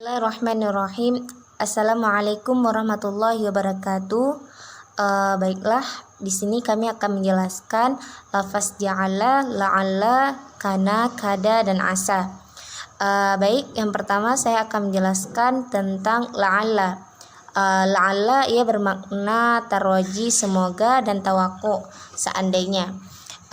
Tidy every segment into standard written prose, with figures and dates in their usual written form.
Bismillahirrahmanirrahim. Assalamualaikum warahmatullahi wabarakatuh. Baiklah, di sini kami akan menjelaskan lafaz ja'ala, la'alla, kana, kada, dan asa. Baik, yang pertama saya akan menjelaskan tentang la'alla. La'alla ia bermakna tarwaji, semoga, dan tawaku, seandainya.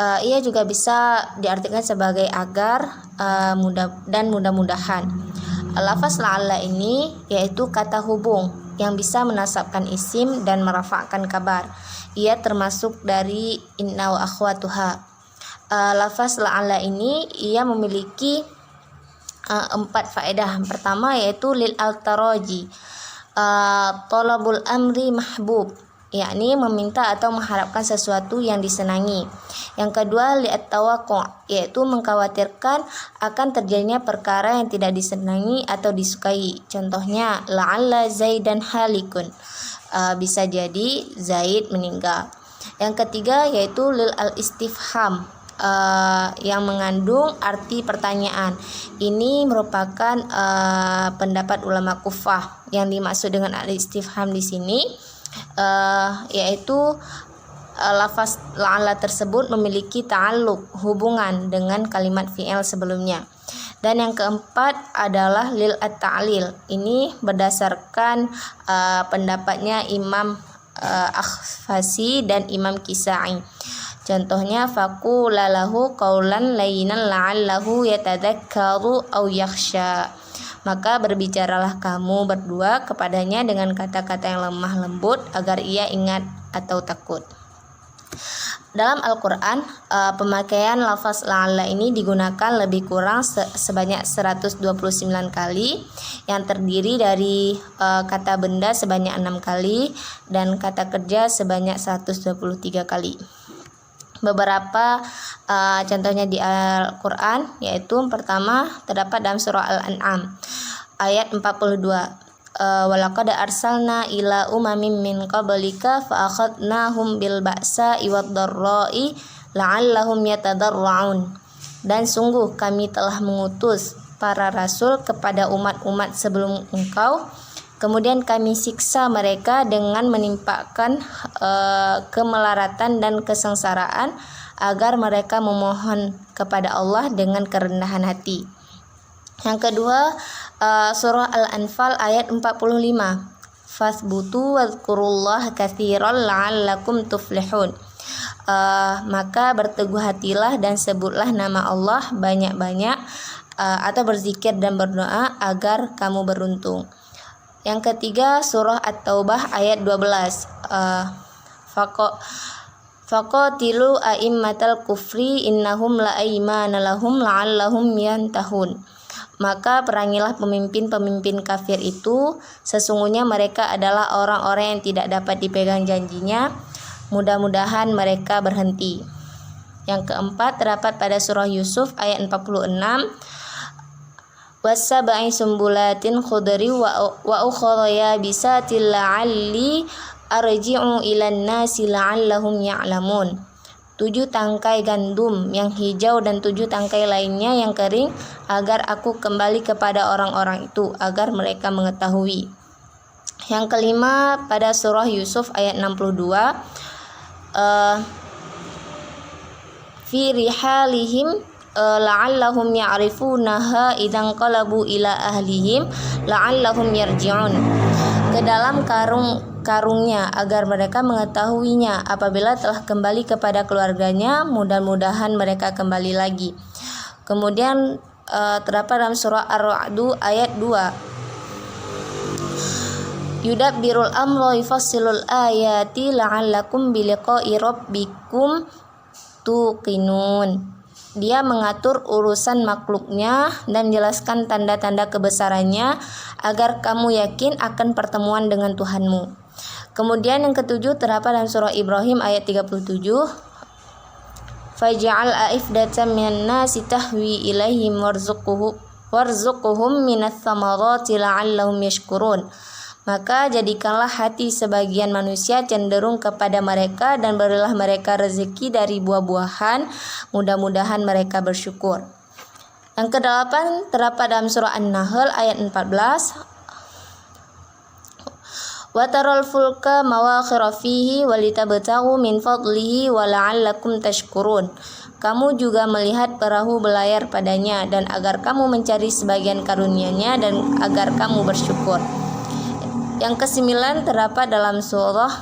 Ia juga bisa diartikan sebagai agar, mudah-mudahan. Lafaz la'alla ini yaitu kata hubung yang bisa menasabkan isim dan merafa'kan kabar. Ia termasuk dari inna wa akhwatuha. Lafaz la'alla ini ia memiliki 4 faedah. Pertama yaitu lil al-taraji, talabul amri mahbub, yakni meminta atau mengharapkan sesuatu yang disenangi. Yang kedua li'at tawaqu', yaitu mengkhawatirkan akan terjadinya perkara yang tidak disenangi atau disukai. Contohnya la'alla zaidan halikun, bisa jadi Zaid meninggal. Yang ketiga yaitu lil al-istifham, yang mengandung arti pertanyaan. Ini merupakan pendapat ulama Kufah. Yang dimaksud dengan al-istifham di sini yaitu lafaz la'alla tersebut memiliki ta'alluq, hubungan dengan kalimat fi'il sebelumnya. Dan yang keempat adalah lil at-ta'lil. Ini berdasarkan pendapatnya Imam Akhfasi dan Imam Kisai. Contohnya faqula lahu qaulan layyinan la'allahu yatadzakkaru aw yakhsha. Maka berbicaralah kamu berdua kepadanya dengan kata-kata yang lemah lembut agar ia ingat atau takut. Dalam Al-Quran, pemakaian lafaz la'alla ini digunakan lebih kurang sebanyak 129 kali, yang terdiri dari kata benda sebanyak 6 kali dan kata kerja sebanyak 123 kali. Beberapa contohnya di Al-Quran yaitu pertama terdapat dalam surah Al-An'am ayat 42. Walaqad arsalna ila umamin min qablika fa akhadnahum bil ba'sa'i wad dharra'i la'allahum yatadarra'un. Dan sungguh kami telah mengutus para rasul kepada umat-umat sebelum engkau, kemudian kami siksa mereka dengan menimpakan kemelaratan dan kesengsaraan agar mereka memohon kepada Allah dengan kerendahan hati. Yang kedua, surah Al-Anfal ayat 45. Fasbutu wadhkurullaha katsiran la'allakum tuflihun. Maka berteguh hatilah dan sebutlah nama Allah banyak-banyak, atau berzikir dan berdoa agar kamu beruntung. Yang ketiga, surah At-Taubah ayat 12. Faqatilu a'immatal kufri innahum la'aymana lahum la'allahum yantahun. Maka perangilah pemimpin-pemimpin kafir itu, sesungguhnya mereka adalah orang-orang yang tidak dapat dipegang janjinya, mudah-mudahan mereka berhenti. Yang keempat terdapat pada surah Yusuf ayat 46. Wassaba'i sumbulatin khudri wa ukhra yabisatil la'alli arji'u ilan nasi la'allahum ya'lamun. 7 tangkai gandum yang hijau dan 7 tangkai lainnya yang kering, agar aku kembali kepada orang-orang itu agar mereka mengetahui. Yang kelima pada surah Yusuf ayat 62. Fi rihalihim la'allahum ya'rifunaha idzan qalabu ila ahlihim la'allahum yarji'un. Ke dalam karungnya agar mereka mengetahuinya apabila telah kembali kepada keluarganya, mudah-mudahan mereka kembali lagi. Kemudian terdapat dalam surah Ar-Ra'd ayat 2. Yudabbirul amra yufassilul ayati la'allakum biliqa'i rabbikum tuqinun. Dia mengatur urusan makhluknya dan menjelaskan tanda-tanda kebesarannya agar kamu yakin akan pertemuan dengan Tuhanmu. Kemudian yang ketujuh terdapat dalam surah Ibrahim ayat 37. Faj'al a'ifdatan minan nasi tahwi ilaihim warzuqhum minas thamarati la'allahum yashkurun. Maka jadikanlah hati sebagian manusia cenderung kepada mereka dan berilah mereka rezeki dari buah-buahan, mudah-mudahan mereka bersyukur. Yang kedelapan terdapat dalam surah An-Nahl ayat 14. Wa taral fulka mawakhira fihi walitabtaghu min fadlihi wa la'allakum tashkurun. Kamu juga melihat perahu belayar padanya dan agar kamu mencari sebagian karunia-Nya dan agar kamu bersyukur. Yang kesembilan terdapat dalam surah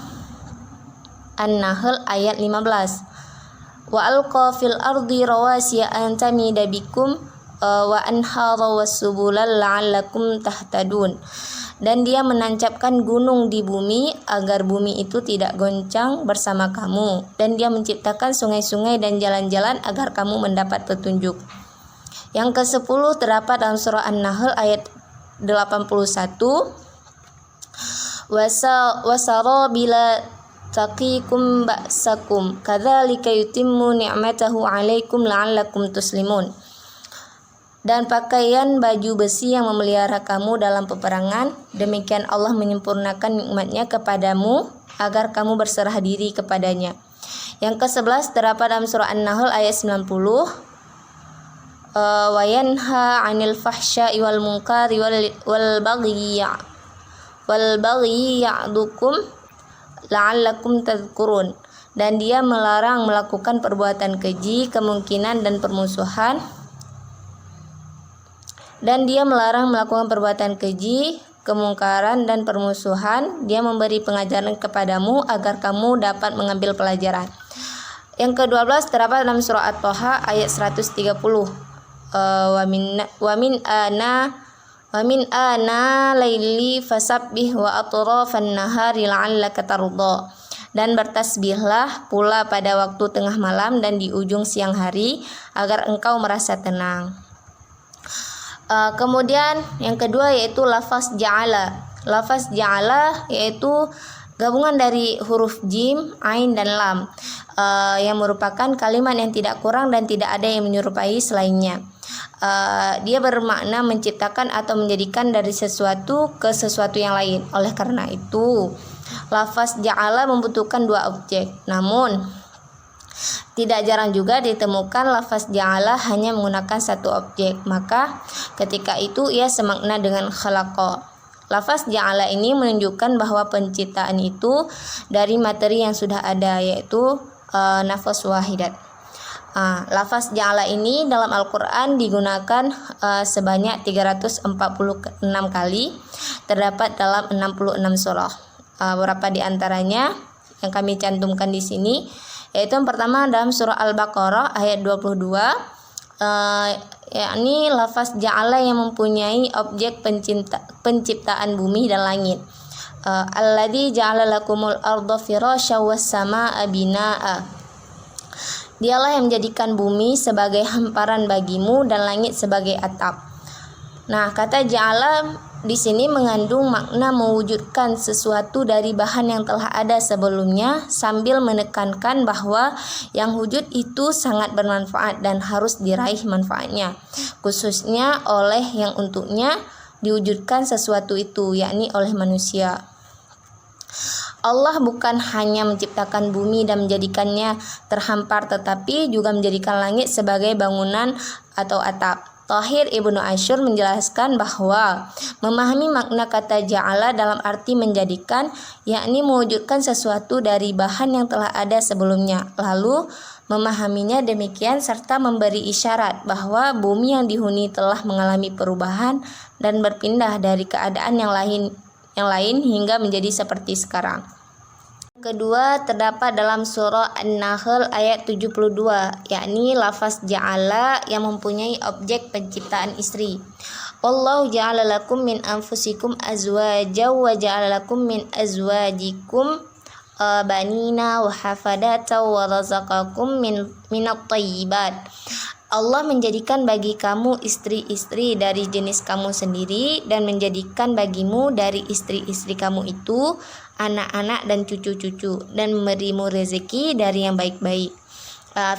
An-Nahl ayat 15. Wa alqa fil ardi rawasiya an tamida bikum wa anhara wasubulal la'allakum tahtadun. Dan dia menancapkan gunung di bumi agar bumi itu tidak goncang bersama kamu, dan dia menciptakan sungai-sungai dan jalan-jalan agar kamu mendapat petunjuk. Yang ke-10 terdapat dalam surah An-Nahl ayat 81. Wasara bila taqikum ba'sakum kadzalika yutimmu ni'matahu 'alaikum la'allakum tuslimun. Dan pakaian baju besi yang memelihara kamu dalam peperangan, demikian Allah menyempurnakan nikmat-Nya kepadamu agar kamu berserah diri kepadanya. Yang ke-11 terdapat dalam surah An-Nahl ayat 90. Wa yanha 'anil fahsya'i wal munkari wal baghi ya'dukum la'allakum tadhkurun. Dan dia melarang melakukan perbuatan keji, kemungkinan dan permusuhan. Dan dia melarang melakukan perbuatan keji, kemungkaran dan permusuhan. Dia memberi pengajaran kepadamu agar kamu dapat mengambil pelajaran. Yang ke-12 terdapat dalam surah At-Taha ayat 130. Wa min ana laili fasabbih wa atrafan nahari la'allaka tardha. Dan bertasbihlah pula pada waktu tengah malam dan di ujung siang hari agar engkau merasa tenang. Kemudian yang kedua yaitu lafaz ja'ala. Lafaz ja'ala yaitu gabungan dari huruf jim, ain dan lam, yang merupakan kalimat yang tidak kurang dan tidak ada yang menyerupai selainnya. Dia bermakna menciptakan atau menjadikan dari sesuatu ke sesuatu yang lain. Oleh karena itu, lafaz ja'ala membutuhkan dua objek. Namun tidak jarang juga ditemukan lafaz ja'ala hanya menggunakan satu objek, maka ketika itu ia semakna dengan khalaqa. Lafaz ja'ala ini menunjukkan bahwa penciptaan itu dari materi yang sudah ada, yaitu nafas wahidat. Lafaz ja'ala ini dalam Al-Quran digunakan sebanyak 346 kali, terdapat dalam 66 surah. Beberapa di antaranya yang kami cantumkan di sini, yaitu yang pertama dalam surah Al-Baqarah ayat 22, yakni lafaz ja'ala yang mempunyai objek penciptaan bumi dan langit. Alladzi ja'ala lakumul arda firasya was samaa'a binaa'a. Dialah yang menjadikan bumi sebagai hamparan bagimu dan langit sebagai atap. Nah, kata ja'ala di sini mengandung makna mewujudkan sesuatu dari bahan yang telah ada sebelumnya, sambil menekankan bahwa yang wujud itu sangat bermanfaat dan harus diraih manfaatnya, khususnya oleh yang untuknya diwujudkan sesuatu itu, yakni oleh manusia. Allah bukan hanya menciptakan bumi dan menjadikannya terhampar, tetapi juga menjadikan langit sebagai bangunan atau atap. Thahir Ibnu Asyur menjelaskan bahwa memahami makna kata ja'ala dalam arti menjadikan, yakni mewujudkan sesuatu dari bahan yang telah ada sebelumnya, lalu memahaminya demikian serta memberi isyarat bahwa bumi yang dihuni telah mengalami perubahan dan berpindah dari keadaan yang lain hingga menjadi seperti sekarang. Kedua terdapat dalam surah An-Nahl ayat 72, yakni lafaz ja'ala yang mempunyai objek penciptaan istri. Wallahu ja'ala lakum min anfusikum azwaja wa ja'ala lakum min azwajikum banina wa hafadata wa razaqakum minat thayyibat. Allah menjadikan bagi kamu istri-istri dari jenis kamu sendiri dan menjadikan bagimu dari istri-istri kamu itu anak-anak dan cucu-cucu dan memberimu rezeki dari yang baik-baik.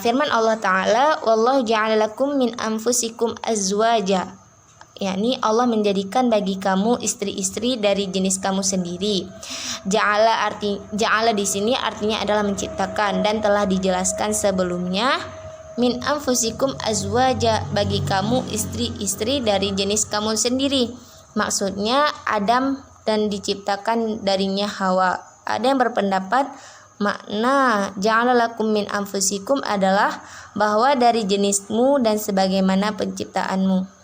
Firman Allah Ta'ala, Wallahu ja'ala lakum min anfusikum azwaja, yakni Allah menjadikan bagi kamu istri-istri dari jenis kamu sendiri. Ja'ala di sini artinya adalah menciptakan dan telah dijelaskan sebelumnya. min anfusikum azwaja, bagi kamu istri-istri dari jenis kamu sendiri. Maksudnya Adam dan diciptakan darinya Hawa. Ada yang berpendapat makna ja'ala lakum min anfusikum adalah bahwa dari jenismu dan sebagaimana penciptaanmu.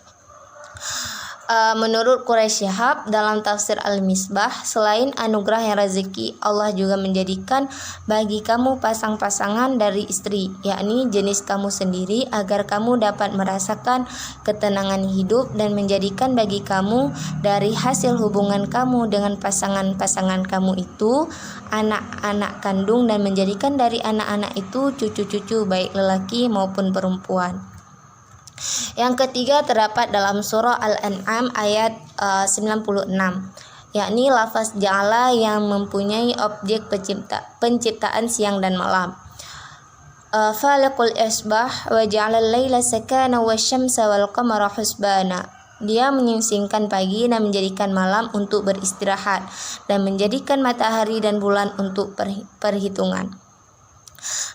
Menurut Quraisy Shihab dalam tafsir Al-Misbah, selain anugerah yang rezeki, Allah juga menjadikan bagi kamu pasang-pasangan dari istri, yakni jenis kamu sendiri, agar kamu dapat merasakan ketenangan hidup dan menjadikan bagi kamu dari hasil hubungan kamu dengan pasangan-pasangan kamu itu anak-anak kandung, dan menjadikan dari anak-anak itu cucu-cucu baik lelaki maupun perempuan. Yang ketiga terdapat dalam surah Al-An'am ayat 96, yakni lafaz ja'ala yang mempunyai objek penciptaan siang dan malam. Faliqul isbah wa ja'ala al-laila sakana wasyamsa wal qamara husbana. Dia menyingsingkan pagi dan menjadikan malam untuk beristirahat, dan menjadikan matahari dan bulan untuk perhitungan.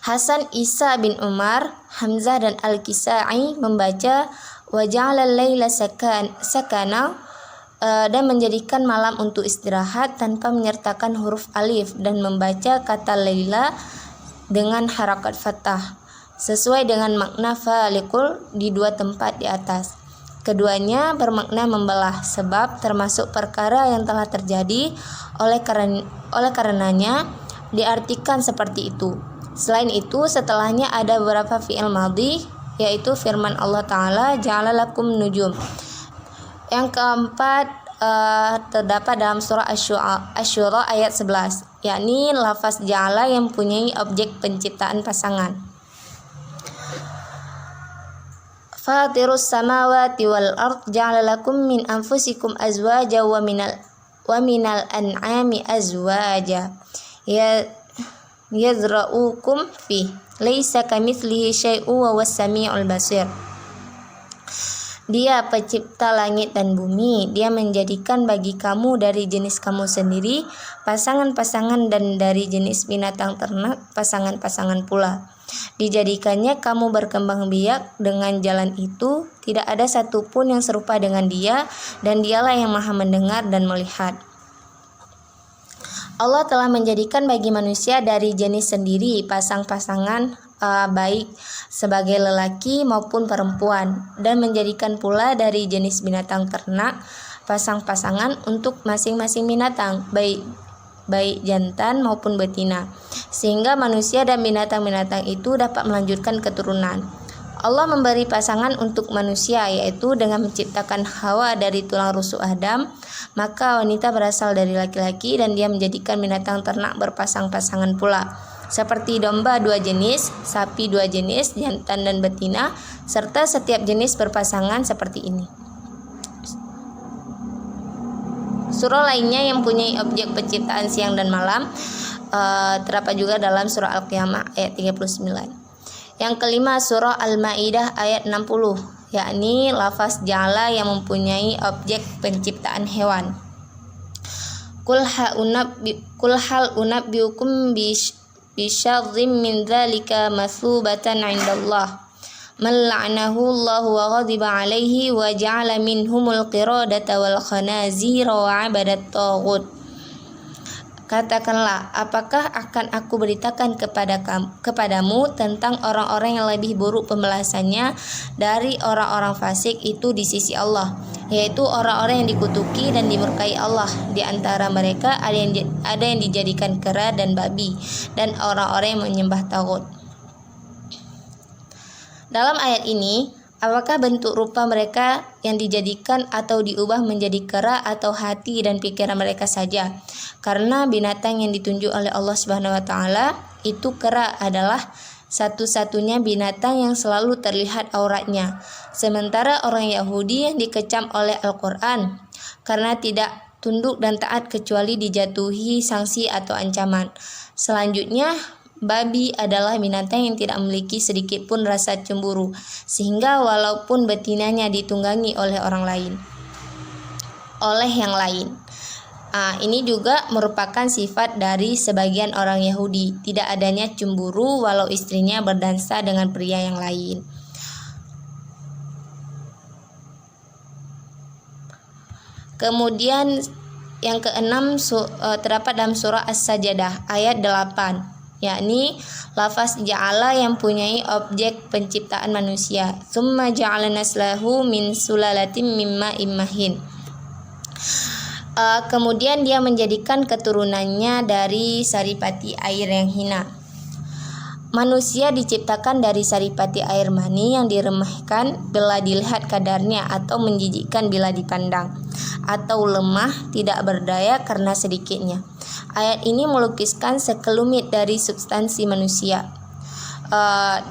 Hasan Isa bin Umar, Hamzah dan Al-Kisai membaca wa ja'ala al-laila sakana dan menjadikan malam untuk istirahat tanpa menyertakan huruf alif, dan membaca kata laila dengan harakat fathah sesuai dengan makna faliqul di dua tempat di atas. Keduanya bermakna membelah, sebab termasuk perkara yang telah terjadi oleh karenanya diartikan seperti itu. Selain itu, setelahnya ada beberapa fi'il madhi, yaitu firman Allah Ta'ala ja'ala lakum nujum. Yang keempat terdapat dalam surah Asy-Syura ayat 11, yakni lafaz ja'ala yang mempunyai objek penciptaan pasangan. Fatirus samawati wal ard ja'ala lakum min anfusikum azwaja wa minal an'ami azwaja yazra'ukum fi laisa kamitslihi syai'un wa huwas samiul basir. Dia pencipta langit dan bumi. Dia menjadikan bagi kamu dari jenis kamu sendiri pasangan-pasangan, dan dari jenis binatang ternak pasangan-pasangan pula. Dijadikannya kamu berkembang biak dengan jalan itu. Tidak ada satupun yang serupa dengan dia, dan dialah yang maha mendengar dan melihat. Allah telah menjadikan bagi manusia dari jenis sendiri pasang-pasangan baik sebagai lelaki maupun perempuan, dan menjadikan pula dari jenis binatang ternak pasang-pasangan untuk masing-masing binatang baik jantan maupun betina, sehingga manusia dan binatang-binatang itu dapat melanjutkan keturunan. Allah memberi pasangan untuk manusia, yaitu dengan menciptakan Hawa dari tulang rusuk Adam. Maka wanita berasal dari laki-laki, dan dia menjadikan binatang ternak berpasang-pasangan pula, seperti domba dua jenis, sapi dua jenis, jantan dan betina, serta setiap jenis berpasangan seperti ini. Surah lainnya yang mempunyai objek penciptaan siang dan malam terdapat juga dalam surah Al-Qiyamah ayat 39. Yang kelima, surah Al-Maidah ayat 60, yakni lafaz ja'ala yang mempunyai objek penciptaan hewan. Qul hal unabbiukum bisyarrim min dzalika masubatan 'indallah man la'anahu Allah wa ghadiba 'alaihi wa ja'ala minhumul qiradata wal khanazira wa 'abadat taghut. Katakanlah, apakah akan aku beritakan kepadamu tentang orang-orang yang lebih buruk pembalasannya dari orang-orang fasik itu di sisi Allah, yaitu orang-orang yang dikutuki dan dimurkai Allah. Di antara mereka ada yang dijadikan kera dan babi, dan orang-orang yang menyembah taghut. Dalam ayat ini, apakah bentuk rupa mereka yang dijadikan atau diubah menjadi kera atau hati dan pikiran mereka saja? Karena binatang yang ditunjuk oleh Allah Subhanahu wa taala itu kera adalah satu-satunya binatang yang selalu terlihat auratnya. Sementara orang Yahudi yang dikecam oleh Al-Qur'an karena tidak tunduk dan taat kecuali dijatuhi sanksi atau ancaman. Selanjutnya, babi adalah binatang yang tidak memiliki sedikit pun rasa cemburu, sehingga walaupun betinanya ditunggangi oleh yang lain, Ini juga merupakan sifat dari sebagian orang Yahudi, tidak adanya cemburu walau istrinya berdansa dengan pria yang lain. Kemudian yang keenam terdapat dalam surah As-Sajdah ayat 8, yakni lafaz ja'ala yang mempunyai objek penciptaan manusia. Tsumma ja'ala naslahu min sulalatin mimma immahin. Kemudian dia menjadikan keturunannya dari saripati air yang hina. Manusia diciptakan dari saripati air mani yang diremehkan bila dilihat kadarnya atau menjijikkan bila dipandang, atau lemah tidak berdaya karena sedikitnya. Ayat ini melukiskan sekelumit dari substansi manusia.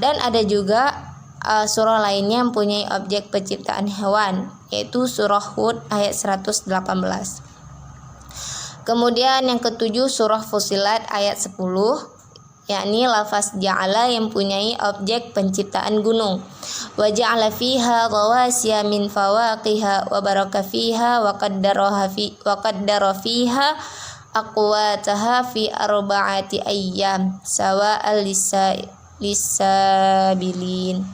Dan ada juga surah lainnya mempunyai objek penciptaan hewan, yaitu surah Hud ayat 118. Kemudian yang ketujuh surah Fussilat ayat 10, yakni lafaz ja'ala yang mempunyai objek penciptaan gunung. Wa ja'ala fiha rawasiya min fawaqiha wa baraka fiha wa qaddara fiha aqwataha fi arba'ati ayyam sawa'al lisailin.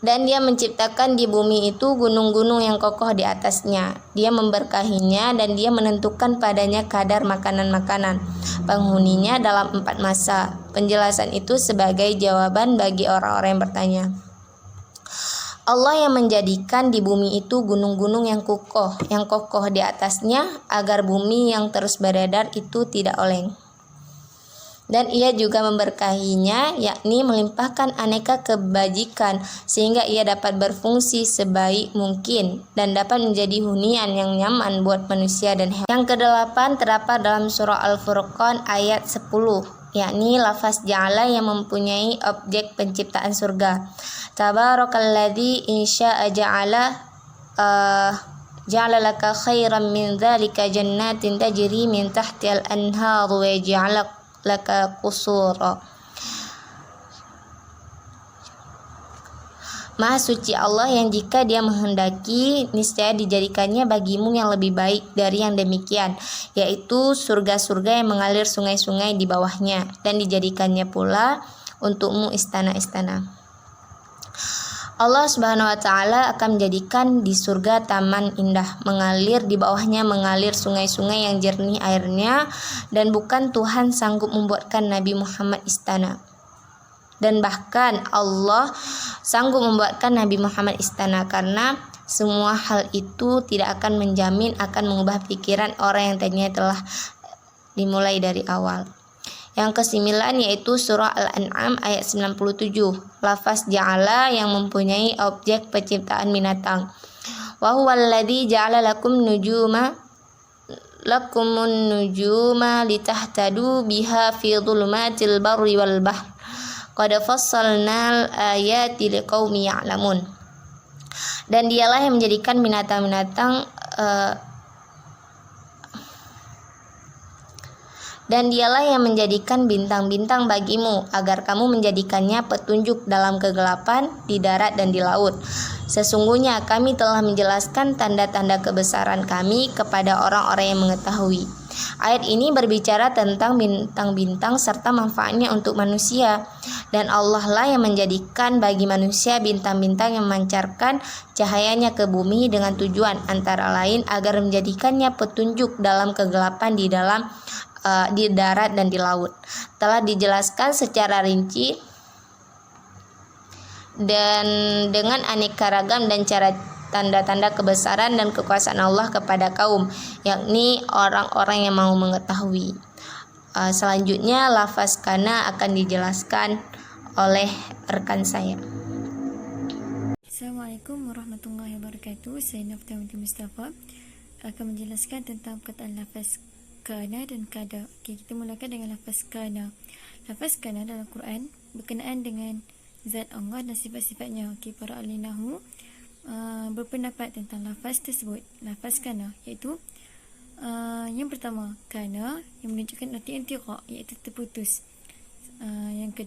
Dan dia menciptakan di bumi itu gunung-gunung yang kokoh di atasnya. Dia memberkahinya dan dia menentukan padanya kadar makanan-makanan penghuninya dalam 4 masa. Penjelasan itu sebagai jawaban bagi orang-orang yang bertanya. Allah yang menjadikan di bumi itu gunung-gunung yang kokoh di atasnya agar bumi yang terus beredar itu tidak oleng. Dan ia juga memberkahinya, yakni melimpahkan aneka kebajikan sehingga ia dapat berfungsi sebaik mungkin dan dapat menjadi hunian yang nyaman buat manusia dan hewan. Yang kedelapan terdapat dalam surah Al-Furqan ayat 10, yakni lafaz ja'ala yang mempunyai objek penciptaan surga. Tabarakalladzi insya'a ja'ala laka khairan min dzalika jannatin tajri min tahtihal anharu wa ja'ala laka qusura. Maha suci Allah yang jika dia menghendaki niscaya dijadikannya bagimu yang lebih baik dari yang demikian, yaitu surga-surga yang mengalir sungai-sungai di bawahnya, dan dijadikannya pula untukmu istana-istana. Allah Subhanahu wa taala akan menjadikan di surga taman indah, mengalir di bawahnya mengalir sungai-sungai yang jernih airnya, dan bukan Tuhan sanggup membuatkan Nabi Muhammad istana. Dan bahkan Allah sanggup membuatkan Nabi Muhammad istana, karena semua hal itu tidak akan menjamin akan mengubah pikiran orang yang tadinya telah dimulai dari awal. Yang kesembilan yaitu surah Al-An'am ayat 97, lafaz ja'ala yang mempunyai objek penciptaan binatang. Wa huwallazi ja'ala lakumun nujuma litahtadu biha fi dhulumatil barri wal bahr. Qad fassalnal ayati liqaumin ya'lamun. Dan dialah yang menjadikan binatang-binatang dan dialah yang menjadikan bintang-bintang bagimu agar kamu menjadikannya petunjuk dalam kegelapan di darat dan di laut. Sesungguhnya kami telah menjelaskan tanda-tanda kebesaran kami kepada orang-orang yang mengetahui. Ayat ini berbicara tentang bintang-bintang serta manfaatnya untuk manusia. Dan Allah lah yang menjadikan bagi manusia bintang-bintang yang memancarkan cahayanya ke bumi dengan tujuan antara lain agar menjadikannya petunjuk dalam kegelapan di darat dan di laut. Telah dijelaskan secara rinci dan dengan aneka ragam dan cara tanda-tanda kebesaran dan kekuasaan Allah kepada kaum, yakni orang-orang yang mau mengetahui. Selanjutnya lafaz kana akan dijelaskan oleh rekan saya. Assalamualaikum warahmatullahi wabarakatuh. Saya Nafta binti Mustafa akan menjelaskan tentang perkataan lafaz kana dan kada. Okay, kita mulakan dengan lafaz kana. Lafaz kana dalam Quran berkenaan dengan zat Allah dan sifat-sifatnya. Okay, para ahli nahwu berpendapat tentang lafaz tersebut. Lafaz kana iaitu yang pertama kana yang menunjukkan arti intiqa, iaitu terputus. Yang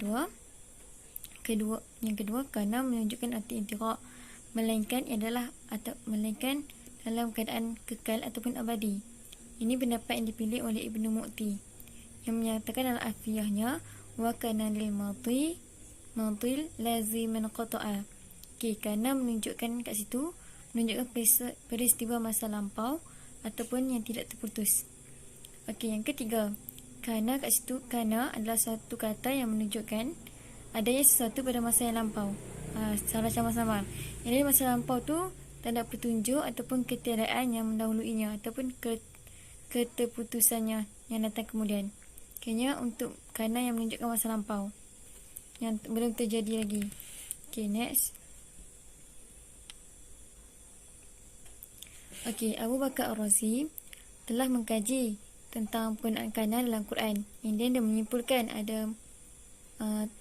kedua kana menunjukkan arti intiqa, melainkan dalam keadaan kekal ataupun abadi. Ini pendapat yang dipilih oleh Ibnu Mu'ti yang menyatakan dalam alfiyahnya wa kana lil madil laziman qata'a. Okey, kana menunjukkan kat situ menunjukkan peristiwa masa lampau ataupun yang tidak terputus. Okey, yang ketiga, kana kat situ, kana adalah satu kata yang menunjukkan adanya sesuatu pada masa yang lampau. Salah sama-sama. Yang dari masa lampau tu tanda petunjuk ataupun ketiadaan yang mendahuluinya ataupun keterputusannya yang datang kemudian. Kayaknya untuk kana yang menunjukkan masa lampau yang belum terjadi lagi. Okay, next. Okay, Abu Bakar Ar-Razi telah mengkaji tentang penggunaan kana dalam Quran. Dia menyimpulkan ada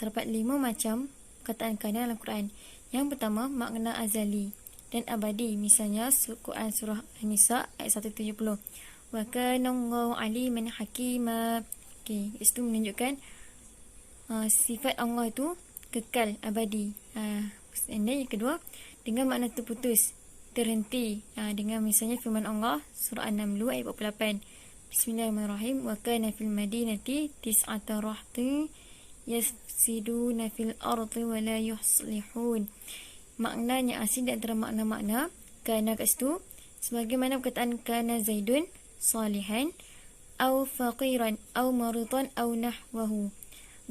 terdapat 5 macam perkataan kana dalam Quran. Yang pertama, makna azali dan abadi. Misalnya Quran surah An-Nisa ayat 170. Wa kana Allahu aliman hakima. Okey, itu menunjukkan sifat Allah itu kekal abadi. And then yang kedua, dengan makna terputus, terhenti. Dengan misalnya firman Allah surah An-Naml ayat 48. Bismillahirrahmanirrahim. Wa kana fil madinati tis'ata rahtin yafsiduna fil ardi wa la yuslihun. Maknanya asli di antara makna-makna kana kat situ sebagaimana perkataan kana Zaidun salihan au faqiran au maridan au nahwahu.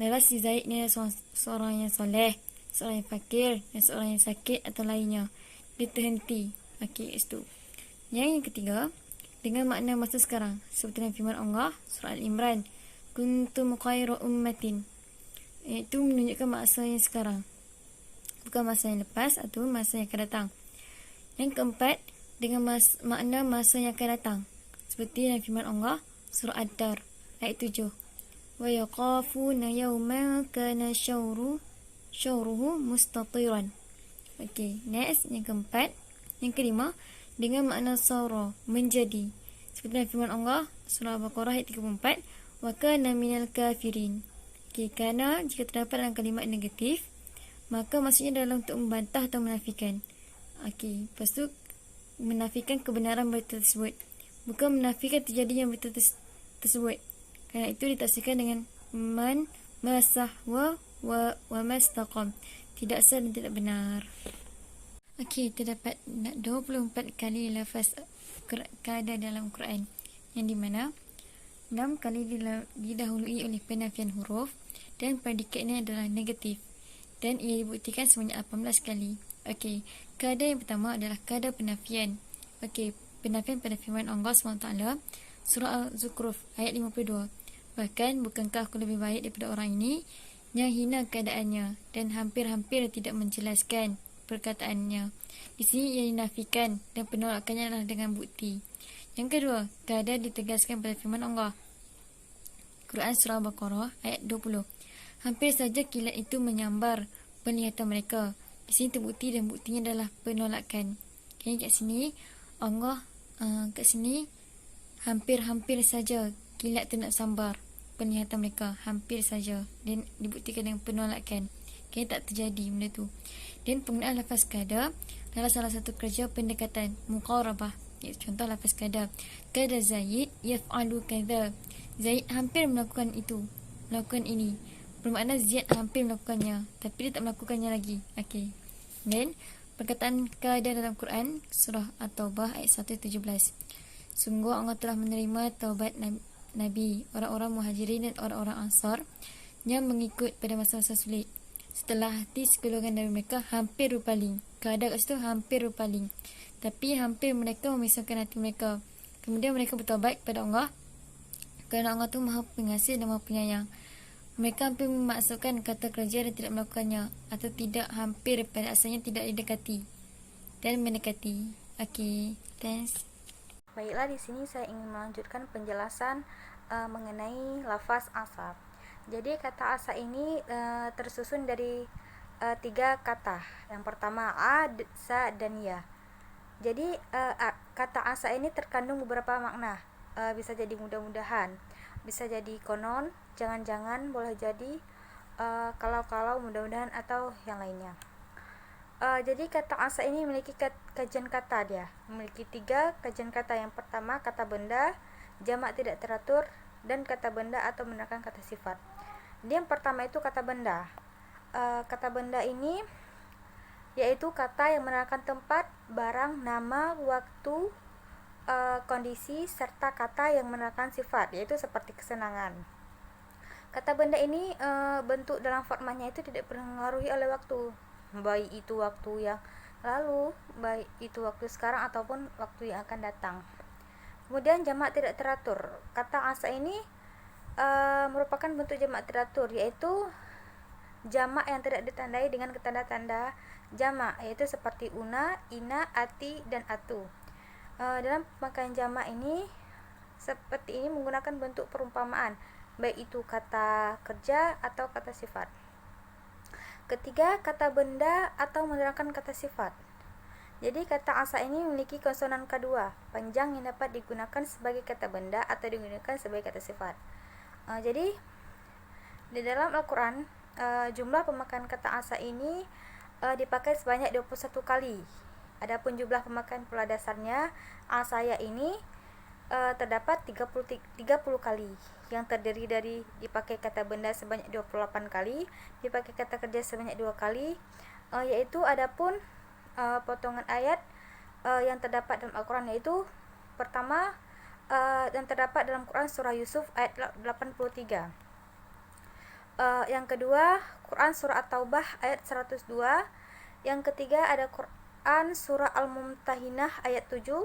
Adalah si Zaid ni seorang yang soleh, seorang yang fakir, dan seorang yang sakit atau lainnya. Dia terhenti. Okey, itu. Yang ketiga, dengan makna masa sekarang. Seperti dalam firman Allah surah Al-Imran, kuntum khairu ummatin. Itu menunjukkan masa yang sekarang, bukan masa yang lepas atau masa yang akan datang. Yang keempat, dengan makna masa yang akan datang. Seperti dalam firman Allah surah Ad-Dar ayat 7. Wa yaqafuna yawman kana syawruhu mustatiran. Okey, next, yang keempat. Yang kelima, dengan makna sara, menjadi. Seperti dalam firman Allah surah Al-Baqarah ayat 34, wa kana minal kafirin. Okey, kana jika terdapat dalam kalimat negatif, maka maksudnya adalah untuk membantah atau menafikan. Okey, lepas tu menafikan kebenaran berita tersebut, bukan menafikan terjadinya berita tersebut. Kerana itu ditafsirkan dengan man masah wa mastaqam, tidak sah dan tidak benar. Okey, terdapat 24 kali lafaz kada dalam Quran, yang di mana 6 kali didahului oleh penafian huruf dan predikatnya adalah negatif, dan ia dibuktikan sebanyak 18 kali. Okey, kada yang pertama adalah kada penafian. Okey, penafian pada firman Allah SWT surah Al-Zukhruf ayat 52. Bahkan bukankah aku lebih baik daripada orang ini yang hina keadaannya dan hampir-hampir tidak menjelaskan perkataannya. Di sini ia dinafikan dan penolakannya adalah dengan bukti. Yang kedua, kada ditegaskan pada firman Allah Quran surah Al-Baqarah ayat 20. Hampir saja kilat itu menyambar penglihatan mereka. Di sini terbukti dan buktinya adalah penolakan. Okay, kat sini Allah kat sini hampir-hampir saja kilat itu nak sambar penglihatan mereka, hampir saja, dan dibuktikan dengan penolakan. Okay, tak terjadi benda tu. Dan penggunaan lafaz kada adalah salah satu kerja pendekatan muqarabah. Contoh lafaz kada Zaid yaf'alu kadha. Zaid hampir melakukan itu, melakukan ini. Bermakna Zaid hampir melakukannya, tapi dia tak melakukannya lagi. Okey. Dan perkataan kada dalam Quran surah At-Taubah ayat 117. Sungguh Allah telah menerima taubat Nabi, orang-orang Muhajirin dan orang-orang Ansar yang mengikut pada masa-masa sulit. Setelah hati segolongan dari mereka hampir berpaling. Kada kat situ hampir berpaling, tapi hampir mereka memisahkan hati mereka. Kemudian mereka bertaubat kepada Allah, kerana Allah tu Maha Pengasih dan Maha Penyayang. Mereka hampir memasukkan kata kerja dan tidak melakukannya, atau tidak hampir pada asalnya tidak didekati dan mendekati. Okey, thanks. Baiklah, di sini saya ingin melanjutkan penjelasan mengenai lafaz asa. Jadi kata asa ini tersusun dari 3 kata. Yang pertama a, sa, dan ya. Jadi kata asa ini terkandung beberapa makna. Bisa jadi mudah-mudahan, bisa jadi konon, jangan-jangan, boleh jadi kalau-kalau, mudah-mudahan, atau yang lainnya. Jadi kata asa ini memiliki kajian kata, dia memiliki 3 kajian kata. Yang pertama kata benda, jamak tidak teratur, dan kata benda atau menggunakan kata sifat. Jadi yang pertama itu kata benda. Kata benda ini yaitu kata yang menerangkan tempat, barang, nama, waktu, kondisi, serta kata yang menerangkan sifat, yaitu seperti kesenangan. Kata benda ini bentuk dalam formatnya itu tidak dipengaruhi oleh waktu, baik itu waktu yang lalu, baik itu waktu sekarang ataupun waktu yang akan datang. Kemudian jamak tidak teratur. Kata asa ini merupakan bentuk jamak teratur, yaitu jamak yang tidak ditandai dengan tanda-tanda jamak, yaitu seperti una, ina, ati, dan atu. Dalam pemakaian jamak ini seperti ini menggunakan bentuk perumpamaan, baik itu kata kerja atau kata sifat. Ketiga, kata benda atau menerangkan kata sifat. Jadi kata asa ini memiliki konsonan K2 panjang yang dapat digunakan sebagai kata benda atau digunakan sebagai kata sifat. Jadi di dalam Al-Quran jumlah pemakaian kata asa ini dipakai sebanyak 21 kali. Adapun jumlah pemakaian pola dasarnya asaya ini terdapat 30 kali, yang terdiri dari dipakai kata benda sebanyak 28 kali, dipakai kata kerja sebanyak 2 kali, yaitu adapun potongan ayat yang terdapat dalam Al-Quran, yaitu pertama yang terdapat dalam Quran surah Yusuf ayat 83. Yang kedua Quran surah At-Taubah ayat 102. Yang ketiga ada Quran surah Al-Mumtahinah ayat 7.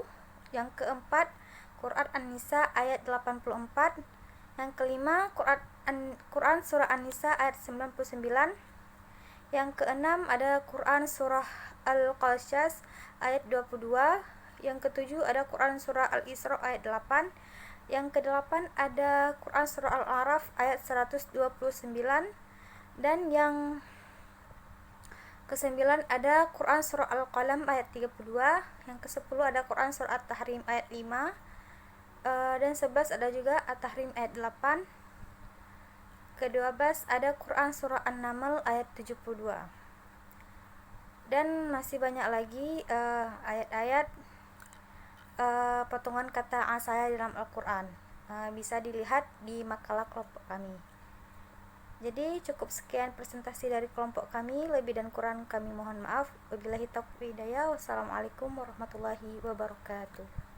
Yang keempat Quran An-Nisa ayat 84. Yang kelima Quran surah An-Nisa ayat 99. Yang keenam ada Quran surah Al-Qasas ayat 22. Yang ketujuh ada Quran surah Al-Isra ayat 8. Yang kedelapan ada Quran surah Al-A'raf ayat 129. Dan yang kesembilan ada Quran surah Al-Qalam ayat 32. Yang kesepuluh ada Quran surah At-Tahrim ayat 5. Dan 11 ada juga At-Tahrim ayat 8. Ke-12 ada Quran surah An-Naml ayat 72. Dan masih banyak lagi ayat-ayat potongan kata asaya dalam Al-Quran. Bisa dilihat di makalah kelompok kami. Jadi cukup sekian presentasi dari kelompok kami. Lebih dan kurang kami mohon maaf. Wabillahi taufiq wal hidayah. Wassalamualaikum warahmatullahi wabarakatuh.